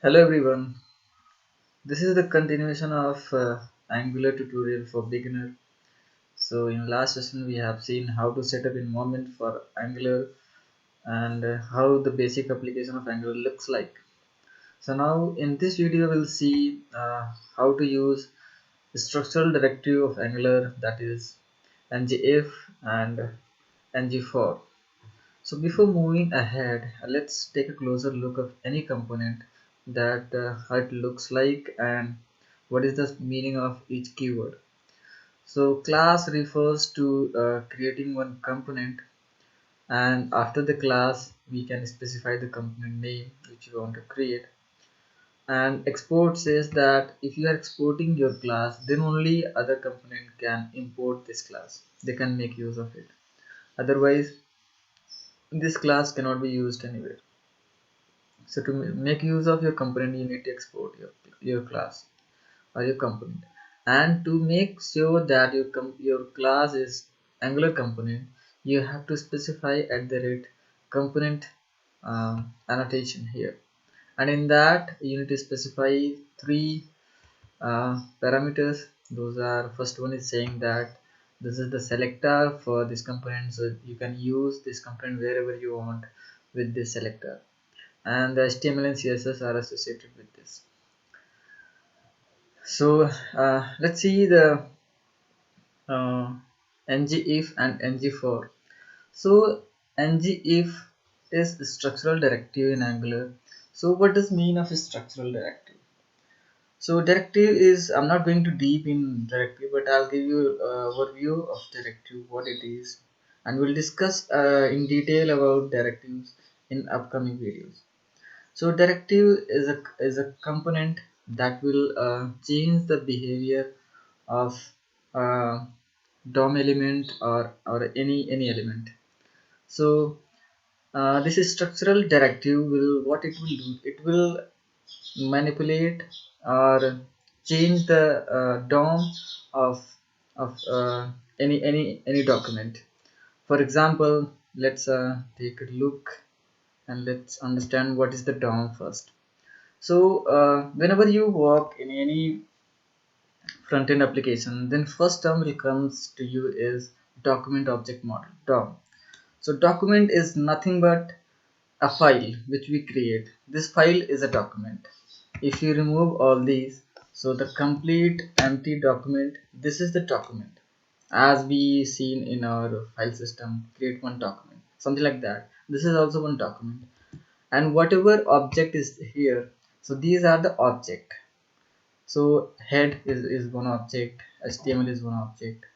Hello everyone, this is the continuation of Angular tutorial for beginner. So in last session we have seen how to set up environment for Angular and how the basic application of Angular looks like. So now in this video we'll see how to use the structural directive of Angular, that is ngIf and ngFor. So before moving ahead, let's take a closer look of any component, that how it looks like and what is the meaning of each keyword. So class refers to creating one component, and after the class we can specify the component name which you want to create. And export says that if you are exporting your class, then only other component can import this class. They can make use of it. Otherwise, this class cannot be used anywhere. So to make use of your component, you need to export your class or your component. And to make sure that your class is Angular component, you have to specify at the rate component annotation here. And in that, you need to specify three parameters. Those are, first one is saying that this is the selector for this component, so you can use this component wherever you want with this selector, and the HTML and CSS are associated with this. So let's see the uh, ngIf and ngFor. So ngIf is a structural directive in Angular. So what does mean of a structural directive? So directive is, I'm not going to deep in directive, but I'll give you overview of directive, what it is, and we'll discuss in detail about directives in upcoming videos. So directive is a component that will change the behavior of uh, DOM element or any element. So this is structural directive will, what it will do, it will manipulate or change the DOM of any document. For example, let's take a look and let's understand what is the DOM first. So whenever you work in any front-end application, then first term will comes to you is document object model, DOM. So document is nothing but a file which we create. This file is a document. If you remove all these, so the complete empty document, this is the document. As we seen in our file system, create one document, something like that. This is also one document. And whatever object is here, so these are the object. So head is one object, HTML is one object,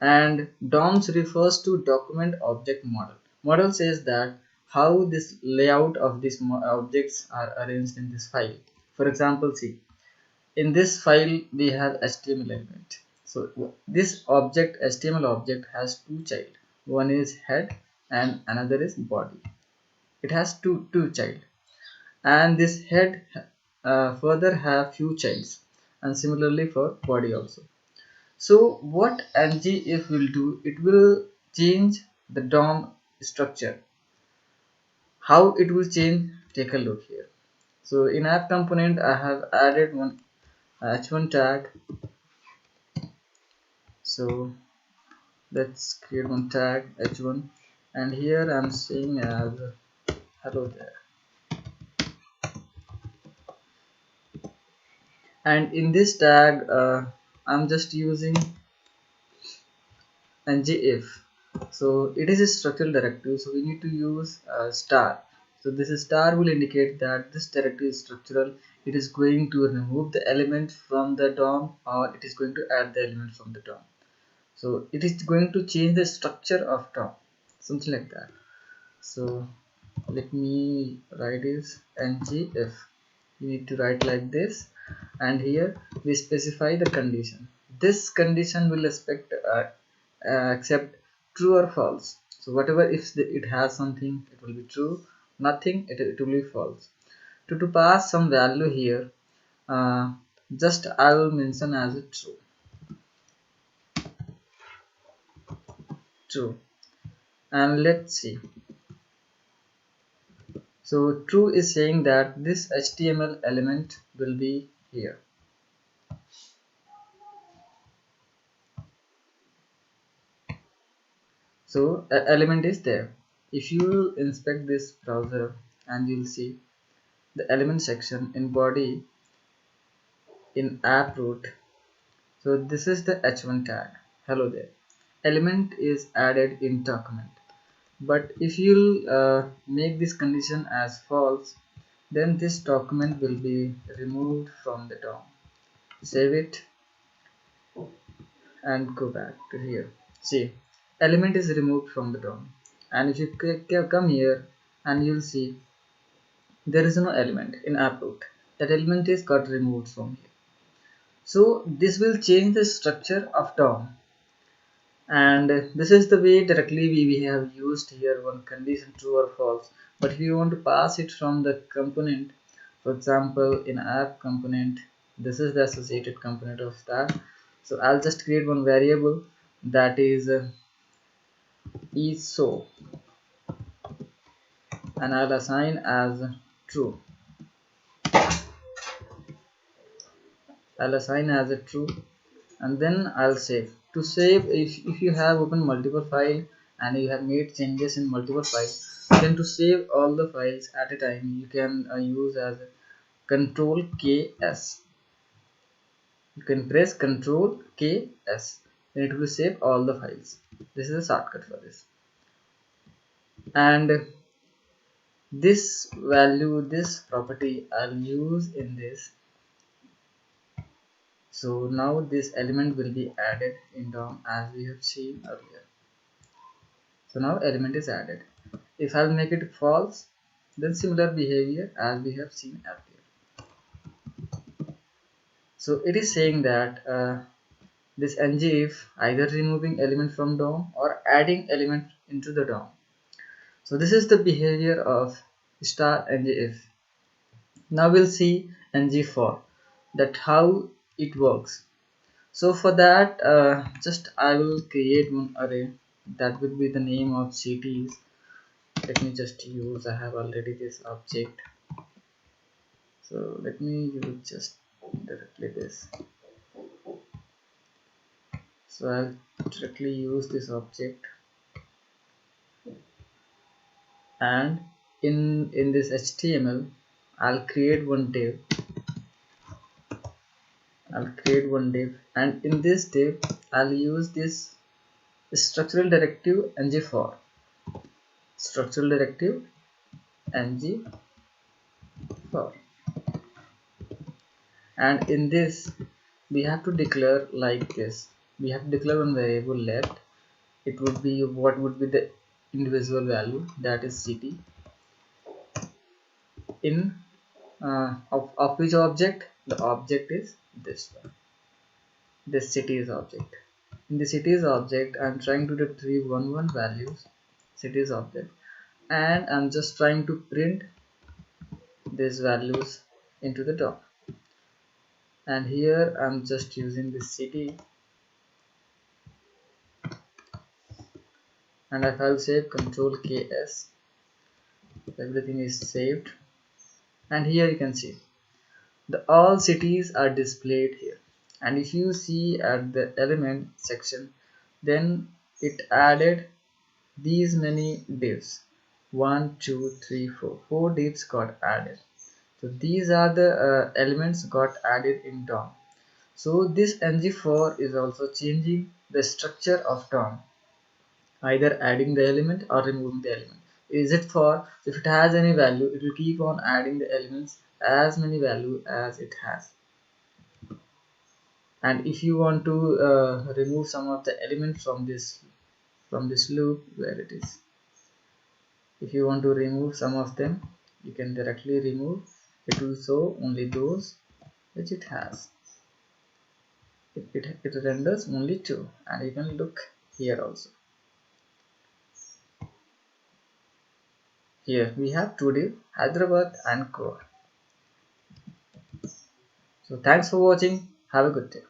and DOMS refers to document object model. Model says that how this layout of these objects are arranged in this file. For example, see, in this file we have HTML element. So this object, HTML object, has two child. One is head and another is body. It has two child, and this head further have few childs, and similarly for body also. So what ngIf will do, it will change the DOM structure. How it will change, take a look here. So in app component I have added one h1 tag. So let's create one tag h1, and here I'm saying as hello there, and in this tag I'm just using ngIf. So it is a structural directive, so we need to use star. So this star will indicate that this directive is structural. It is going to remove the element from the DOM, or it is going to add the element from the DOM. So it is going to change the structure of DOM, something like that. So let me write is ngIf. You need to write like this, and here we specify the condition. This condition will accept true or false. So whatever, if it has something, it will be true, nothing, it will be false. To pass some value here, uh, just I will mention as a true. And let's see. So true is saying that this HTML element will be here. So element is there. If you inspect this browser, and you'll see the element section in body in app root. So this is the h1 tag. Hello there. Element is added in document. But if you'll make this condition as false, then this document will be removed from the DOM. Save it and go back to here. See, element is removed from the DOM. And if you come here, and you'll see there is no element in app root. That element is got removed from here. So this will change the structure of DOM. And this is the way directly we have used here one condition true or false. But if you want to pass it from the component, for example in app component, this is the associated component of that. So I'll just create one variable that is so, and I'll assign as true. I'll assign as a true, and then I'll save. To save, if you have opened multiple file and you have made changes in multiple files, then to save all the files at a time, you can use as Control KS. You can press Control KS, and it will save all the files. This is a shortcut for this. And this value, this property, I'll use in this. So now this element will be added in DOM as we have seen earlier. So now element is added. If I'll make it false, then similar behavior as we have seen earlier. So it is saying that this ngIf either removing element from DOM or adding element into the DOM. So this is the behavior of star ngIf. Now we'll see ngFor, that how it works. So for that, just I will create one array that will be the name of cities. Let me just use, I have already this object, so let me use just directly this. So I'll directly use this object, and in this HTML I'll create one div. And in this div I'll use this structural directive ngFor. Structural directive ngFor. And in this we have to declare like this. We have to declare one variable let. It would be, what would be the individual value, that is city, in of which object. The object is this one, this cities object. In the cities object I'm trying to retrieve one values, cities object, and I'm just trying to print these values into the DOM. And here I'm just using this city, and if I'll save Control KS, everything is saved. And here you can see the all cities are displayed here. And if you see at the element section, then it added these many divs. 1 2 3 4 4 divs got added. So these are the elements got added in DOM. So this ngFor is also changing the structure of DOM, either adding the element or removing the element. Is it for, if it has any value, it will keep on adding the elements as many value as it has. And if you want to remove some of the elements from this loop, where it is, if you want to remove some of them, you can directly remove. It will show only those which it has. It renders only two, and you can look here also. Here we have two div, Hyderabad and Goa. So thanks for watching. Have a good day.